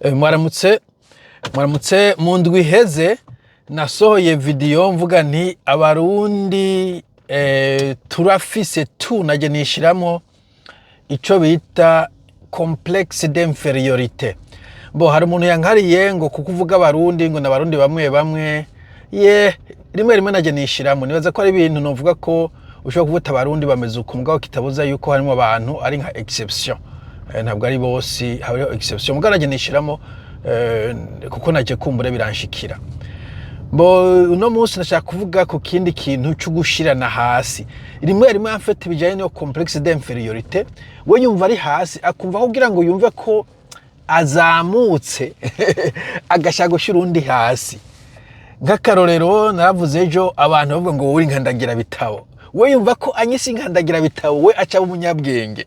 Mwaramutse mu ndwi iheze nasohoye video mvuga nti abarundi turafise naje nishiramo ico bita complexe d'infériorité. Bo hari umuntu yankariye ngo kukuvuga abarundi ngo n'abarundi bamwe rimwe naje nishiramo nibaza ko ari ibintu novuga ko ushobora kuvuta abarundi bameze uko mugabo kitabuza yuko harimo abantu ari nka exception. Ntabwo ari bose hariho exception mugabo naje nishiramo kuko naje kumbure biranshikira. Bo uno munsi nashaka kuvuga ku kindi kintu cyo gushirana hasi. Rimwe amfete bijanye no complexe d'infériorité. We yumva ari hasi akumva kugira ngo yumve ko azamutse agashaka gushira undi hasi. Nk'akarorero naravuze ejo abantu bavuga ngo uri nkandagira bitabo. We yumva ko anyisi nkandagira bitabo we aca umunyabwenge.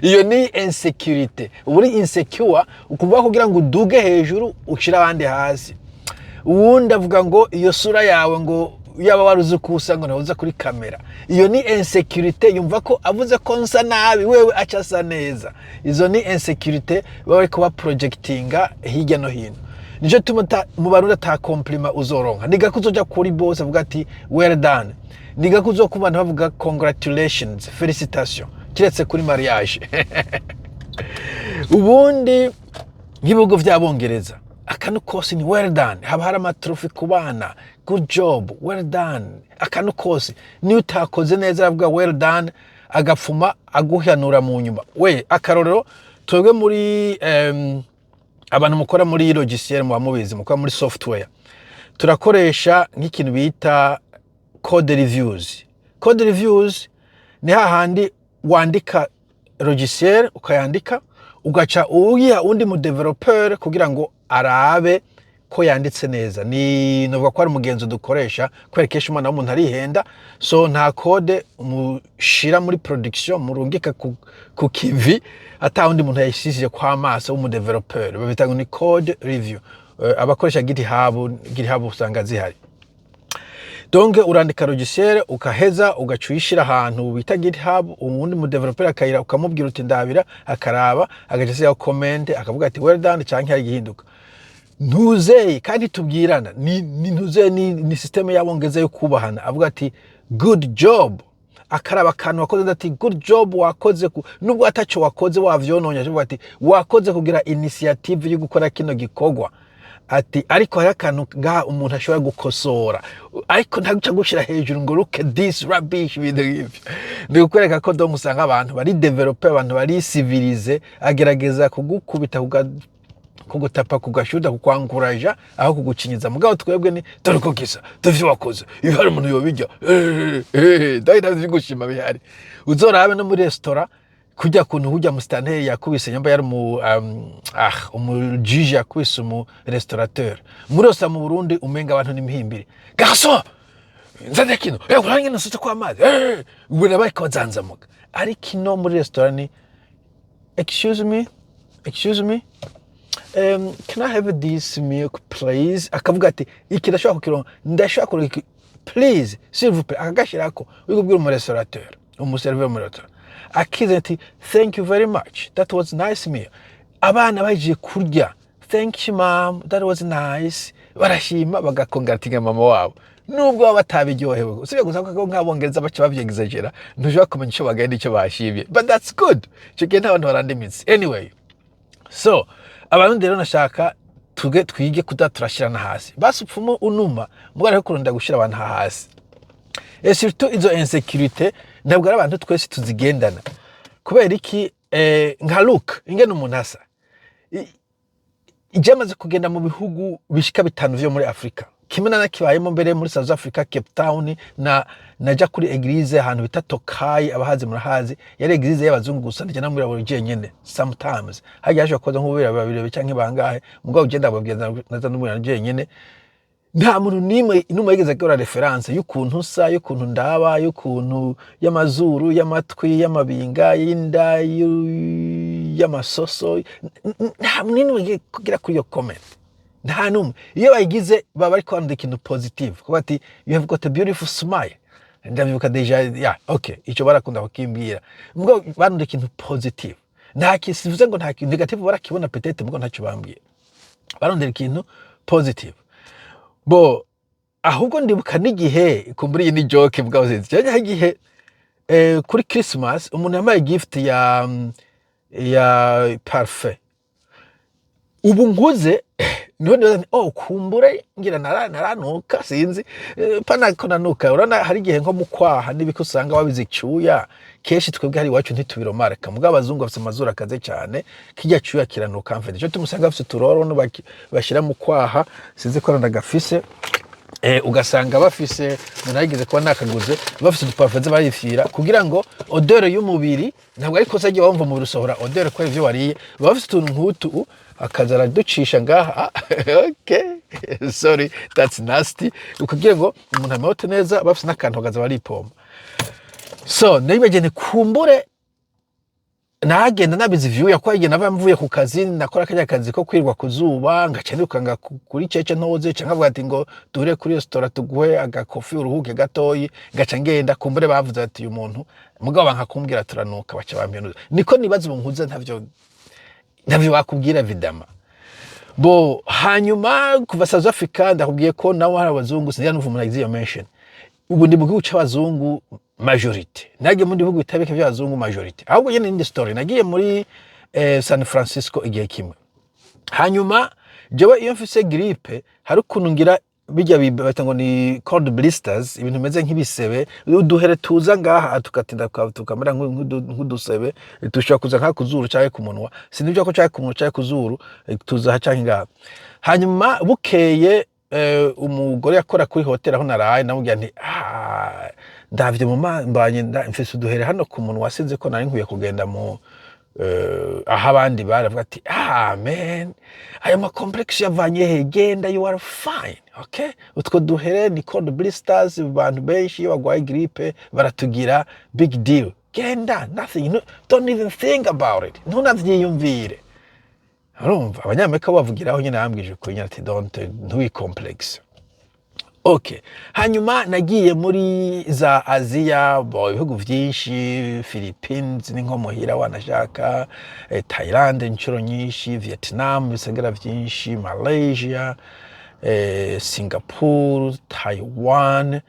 Iyo ni insecurity. Uri insecure ukumva kugira ngo uduge hejuru ushira abandi hasi. Uwundi avuga ngo iyo sura yawe ngo yaba waruzi kusa ngo nabuza kuri kamera. Iyo ni insecurity yumva ko avuze ko nsa nabi wewe acasa neza. Izo ni insecurity bawe ko projectinga hirya no hino. Nijo tumuta mu Barundi ata compliment uzoronka. Niga kuzoja kuri boss avuga ati well done. Niga kuzokubana bavuga congratulations, félicitations. Kiretse kuri mariage. Ubundi nk'ibihugu vy'Abongereza akanu kose ni well done. Haba hari amatrofi ku bana, good job, well done. Akanu kose ni utakoze neza avuga well done agapfuma aguhanura mu nyuma. We akarorero twebwe muri abantu mukora muri logiciel mu bamubizi mukora muri software turakoresha nk'ikintu bita code reviews. Code reviews ni hahandi wandika logiciel ukayandika ugaca uyiha undi mu developer kugira ngo arabe ko yanditse neza. Ni novuga ko ari umugenzo dukoresha kwerekesha umwana w'umuntu arihenda, so nta code mushira muri production murungika ku kivi ata undi muntu yayishishije kwa maso w'umu developer. Babita ngo ni code review. Abakoresha GitHub usanga zihari. Donc urandika logiciel ukaheza ugacuyishira ahantu bita GitHub, umuntu mu developer akayira ukamubwira uti ndabira akaraba agaca se comment akavuga ati well done canke hari gihinduka. Ntuzeye kandi tubwirana ni system y'Abongereza yo kubahana avuga ati good job akaraba kantu wakoze ati good job wakoze nubwo ataco wakoze wavyononye avuga ati wakoze kugira initiative yo gukora kino gikogwa. Ati ariko hari akantu ngaha umuntu ashobora gukosora ariko ntaguca gushira hejuru ngo look at this rubbish video. Ndikwereka ko do musanga abantu bari developer abantu bari civilize agerageza kugukubita kugutapa kugashuda kukwanguraja aho kugucinyiza mugabo twebwe ni toriko kisa tuvyo wakoze iyo hari umuntu yobijya ndazi gushima bihari. Uzorabe no muri restaurant kujya kuntu hujya mu stanteri yakubise nyamba yari mu jiji yakubise mu restaurateur muri osa mu Burundi umenga abantu n'imihimbire gaso nzade kino urange nasutse kwa amazi ubona bariko bazanzamuka ari kino muri restaurant ni excuse me can I have this milk please? Akavuga ati iki ndashaka kukironka ndashaka kuronka please s'il vous plaît akagashirako wikubwira mu restaurateur umuserveur mu restaurant akize ati thank you very much, that was nice meal. Abana baje kurya thank you mom, that was nice. Barashima bagakongratinga mama wabo nubwo batabiryohewe usibye gusa ko nk'Abongereza baca bavyegizagera ntuje kumenya ico bagenda ico bashimye, but that's good. Cyo ntabantu barandemitse anyway. So abantu rero nashaka twige kudaturashirana hasi basi upfumo unuma mugara yo kurunda gushira abantu hasi. Surtout izo insecurity ntabwo ari abantu twese tuzigendana kubera iki nka look ingene umuntu asa ijamaze kugenda mu bihugu bishika bitanu vyo muri Afrika. Kimwe na kibayemo mbere muri South Africa Cape Town naja kuri eglise ahantu bita Tokai abahazi murahazi yari eglise y'abazungu gusa ndije namwe abo nyene sometimes hajya aje koza nk'ubira babiri canke bangahe mugabo ugenda babwiza naza n'umwana nyene nta muntu nimwe yigeze gukora reference y'ukuntu usa y'ukuntu ndaba y'ukuntu y'amazuru y'amatwi y'amabinga y'inda y'amasoso nta nimwe kugira kuri yo comment. Nta numwe iyo bayigize baba ariko bandika ikintu positive kuko ati you have got a beautiful smile ndabibuka deja okay ico barakunda kukimbwira mugabo bandika ikintu positive nta kisivuze ngo nta negative barakibona peut-être mugabo ntacyo bambwiye. barondera ikintu positive. Bo ahubwo ndibuka n'igihe kumbura iyi ni joke bwaho zinzi cyane igihe kuri Christmas umuntu yambaye gift ya parfait. Ubu nkuze none kumbure ngira naranuka sinzi pana ko nanuka urana hari igihe nko mukwaha nibiko usanga wabizicyuya keshi twebwe hari iwacu ntitubiromareka mugabo abazungu bafite amazuru akaze cyane kijya cyuya kiranuka mfite cyo tumusanga bafite turoro no bashira mukwaha sinzi ko ndagafise ugasanga bafise naragize kuba nakaguze bafise uduparfum barifira kugira ngo odeur y'umubiri ntabwo ariko sajye wumva mu rusohora odeur ko ivyo wariye bafise tuntu nkutu akazara ducisha ngaha. Okay, sorry, that's nasty. Kugira ngo umuntu amehote neza bafise n'akantu kaza baripoma. So nibagene kumbure nagenda nabizi view yakwaye nava mvuye ku kazi nakora kanya kazi ko kwirwa kuzuba ngacenukanga kuri cece ntoze cyangwa avuga ati ngo dure kuri restaurant tuguhe agakofi uruhuke gatoyi gaca ngenda kumbure bavuze ati uyu muntu mugabo bankakumbwira turanuka baca bampenuza niko nibaza ubunkuze ntavyo bakubwira vidama. Bo hanyuma kuva South Africa ndakubwiye ko nawe hari abazungu sinjya numva umuntu agiye mention ubu ndi mu gihugu c'abazungu majority nagiye mu bihugu bitabike by'abazungu majority ahubwo yene indi story nagiye muri San Francisco igihe kimwe hanyuma jewe iyo mfise grippe hari ukuntu ngira bijya bata ngo ni cold blisters ibintu meze nk'ibisebe uduhere tuza ngaha tukatinda tukamera nk'udusebe tushobora kuza nka kuzuru cyangwa ku munwa sinibyo ko cyangwa ku munwa cyangwa kuzuru tuza cyangwa ngaha hanyuma bukeye umugore yakora kuri hotel aho naraye namubwiye nti ndavye mu mbanye mfise uduhere hano ku munwa wasinze ko nari nkwiye kugenda mu aha abandi baravuga ati man aya ma complex yavanye he genda you are fine. Okay, utwo duhere ni cold blisters abantu benshi bagwaye grippe baratugira big deal genda nothing don't even think about it ntunavyiyumvire. Urumva abanyamerika bavugiraho nyine ambwije ko nyine ati ntuwi complex. Okay, hanyuma nagiye muri za Aziya ibihugu vyinshi Philippines ni nko muhira wanashaka Thailand inshuro nyinshi Vietnam bisagara vyinshi Malaysia Singapore Taiwan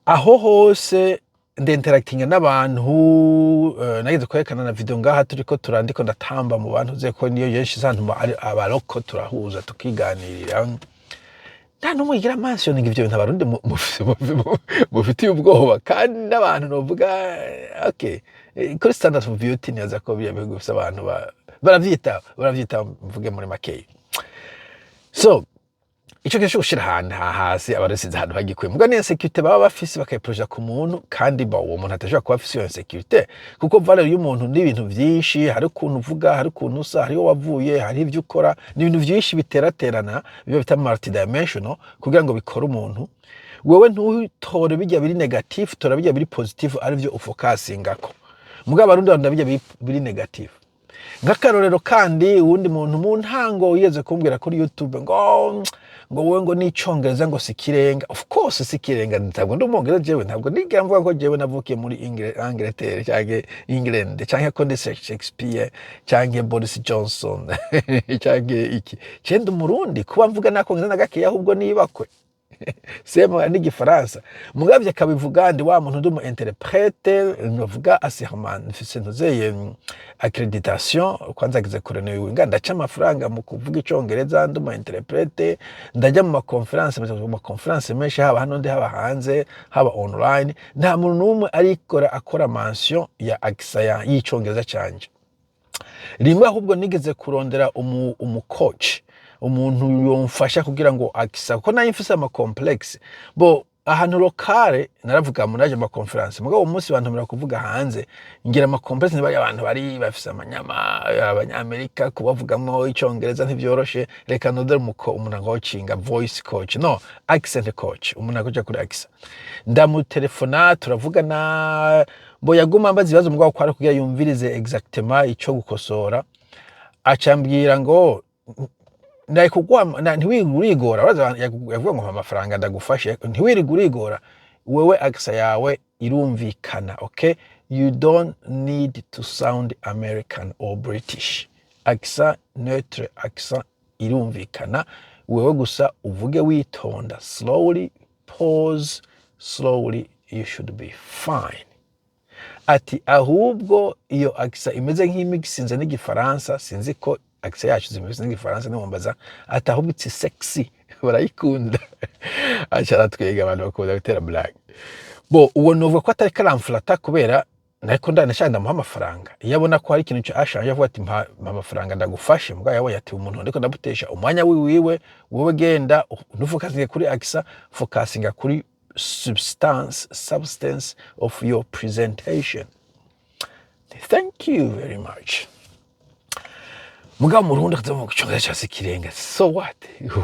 aho hose interacting n'abantu nagize kwerekana na video ngaha turiko turandiko ndatamba mu bantu ze ko niyo yenshi santu abaroko turahuza tukiganirira nta numwe yigira mentioning ivyo bintu abarundi mufitiye ubwoba kandi n'abantu novuga okay kuri standard of beauty neza ko biya bihugu bifite abantu baravyita mvuge muri makeye. So ico kesho ushira handi hasi abaresize ahantu hagikwe muga ni security baba bafise bakayiproja ku muntu kandi uwo muntu atashobora kuba afise iyo security kuko value y'umuntu ni ibintu vyinshi hari ukuntu uvuga hari ukuntu usa hari wavuye hari ivyo ukora ni ibintu vyinshi biteraterana biba bita multidimensional kugira ngo bikore umuntu wewe ntutore bijya biri negative tora bijya biri positive ari byo ufocusingako muga abarundi bandabijya biri negative. Ngakarorero kandi uwundi muntu mu ntango yeze kumbwira kuri YouTube ngo wowe ngo n'icongereza ngo sikirenga. Of course sikirenga ntabwo ndumwongereza jewe ntabwo nigira mvuga ko jewe navukiye muri Angleterre cyangwa England cyangwa ko ndi Shakespeare cyangwa Boris Johnson cyangwa iki cyenda umurundi kuba mvuga nakongereza nagakiye ahubwo nibakwe sema n'igifaransa mugavye kabivuga ndi wa muntu ndumu interprete novuga asserment mfise ntuzeye accreditation kwanza gize kurene winga ndaca amafaranga mu kuvuga icongereza ndumu interprete ndajya mu ma conference menshi haba hano ndi haba hanze haba online nta muntu numwe arikora akora mention ya accent y'icongereza canje rimwe ahubwo nigeze kurondera coach umuntu yomfasha kugira ngo akisa ko nayo mfise ama complex bo ahantu lokale naravuga munaje ama conference mugabo umunsi bantu mura kuvuga hanze ngira ama complex niba abantu bari bafise amanyama abanyamerika kubavugamo icongereza ntivyoroshe reka nodere umuntu coachinga voice coach no accent coach umuntu akoja kuri accent ndamutelefona turavugana bo yaguma mbaza ibibazo mugabo kwara kugira yumvirize exactement ico gukosora acambwira ngo ndai kugwa ntiwigurigora yavuga ngo amafaranga ndagufashe ntiwirigurigora wewe aksa yawe irumvikana. Okay, you don't need to sound American or British. Accent neutre, accent irumvikana, wewe gusa uvuge witonda, slowly, pause, slowly, you should be fine. Ati ahubwo iyo akisa imeze nk'imigisinze n'igifaransa, sinzi ko akisa yacu zimeze n'igifaransa nimumbaza, ati ahubwo it's sexy, barayikunda. Aca aratwega abantu bakunda gutera blague. Bo uwo novuga ko atari karamflata kubera nariko ndanashaka ndamuha amafaranga. Iyo abona ko hari ikintu cyo ashanje avuga ati mpa amafaranga ndagufashe, mbwa yabonye ati umuntu ndiko ndabutesha umwanya wiwe, wowe genda nufokasinga kuri akisa, fokasinga kuri substance of your presentation. Thank you very much. Mugabo mu Burundi kaza mu Congereza cyase kirenga. So what?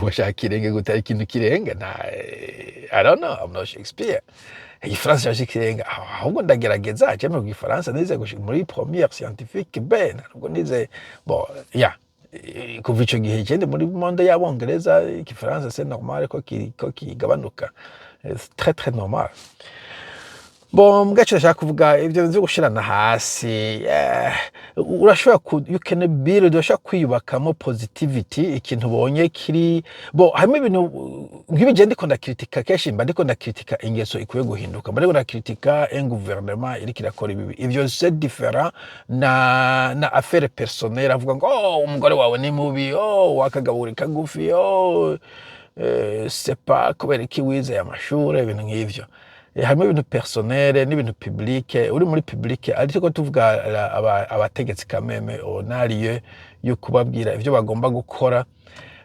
Washaka kirenge gutari ikintu kirenga? I don't know, I'm not Shakespeare. Igifaransa cyase kirenga. Ahubwo ndagerageza cyane mu Gifaransa nize muri première scientifique ben. Ubwo nize yeah. Kuva ico gihe cyende muri monde y'Abongereza Igifaransa c'est normal ko kigabanuka. C'est très normal. Bon, mgacho ndashaka kuvuga ibyo nzi gushirana hasi. Urashobora you can build, urashobora kwiyubakamo positivity, ikintu ubonye kiri harimo ibintu nk'ibije ndiko ndakritika kenshi, mba ndiko ndakritika ingeso ikwiye guhinduka, mba ndiko ndakritika gouvernement iri kirakora ibi. Ivyo c'est différent na affaire personnelle, avuga ngo umugore wawe ni mubi, wakagaburi kagufi, c'est pas kubera iki wize amashuri, ibintu nk'ivyo. Harimo ibintu personnel n'ibintu public, uri muri public ariko tuvuga abategetsi kameme onariye yo kubabwira ivyo bagomba gukora,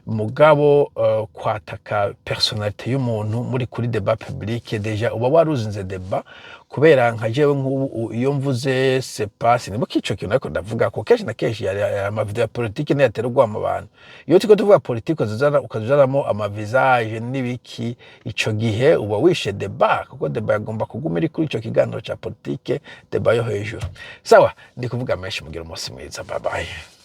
mugabo kwataka personnalité y'umuntu muri kuri débat public deja uba waruzinze débat, kubera nka jewe nk'ubu iyo mvuze c'est pas ni mukico kintu ariko ndavuga ko kenshi na kenshi ya amavideo ya politique ne yaterwa mu bantu. Iyo tiko tuvuga politique ukazuzanamo amavisage n'ibiki, ico gihe uba wishe débat, kuko débat yagomba kuguma iri kuri ico kiganiro ca politique, débat yo hejuru. Sawa, ndi kuvuga menshi mugira umunsi mwiza, bye bye.